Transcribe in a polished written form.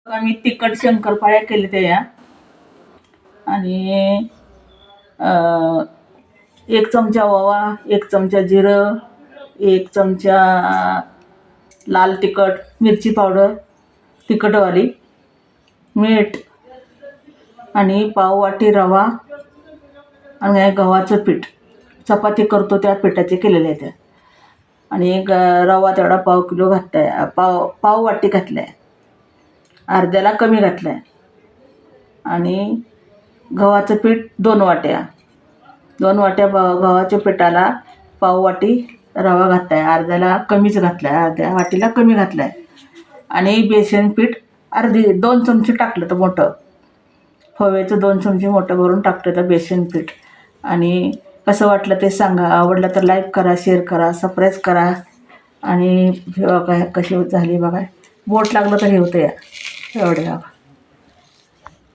आम्ही तिखट शंकरपाळ्या केल्या त्या आणि 1 चमचा ओवा, 1 चमचा जिरं, 1 चमचा लाल तिखट, मिरची पावडर तिखटवाली, मीठ आणि पाववाटी रवा आणि गव्हाचं पीठ, चपाती करतो त्या पिठाचे केलेले आहेत. आणि रवा तेवढा पाव किलो घातला आहे, पाव वाटी घातला आहे, अर्ध्याला कमी घातला आहे. आणि गव्हाचं पीठ 2 वाट्या, 2 वाट्या गव्हाच्या पिठाला पाववाटी रवा घातला आहे, अर्ध्याला कमीच घातला आहे, अर्ध्या वाटीला कमी घातला आहे. आणि बेसन पीठ 2 चमचे टाकलं तर मोठं, फव्याचं 2 चमचे मोठं भरून टाकलं तर बेसन पीठ. आणि कसं वाटलं ते सांगा, आवडलं तर लाईक करा, शेअर करा, सबस्क्राईब करा. आणि काय कशी झाली बघा, बोट लागलं तर हे होतं या एवढे बघा.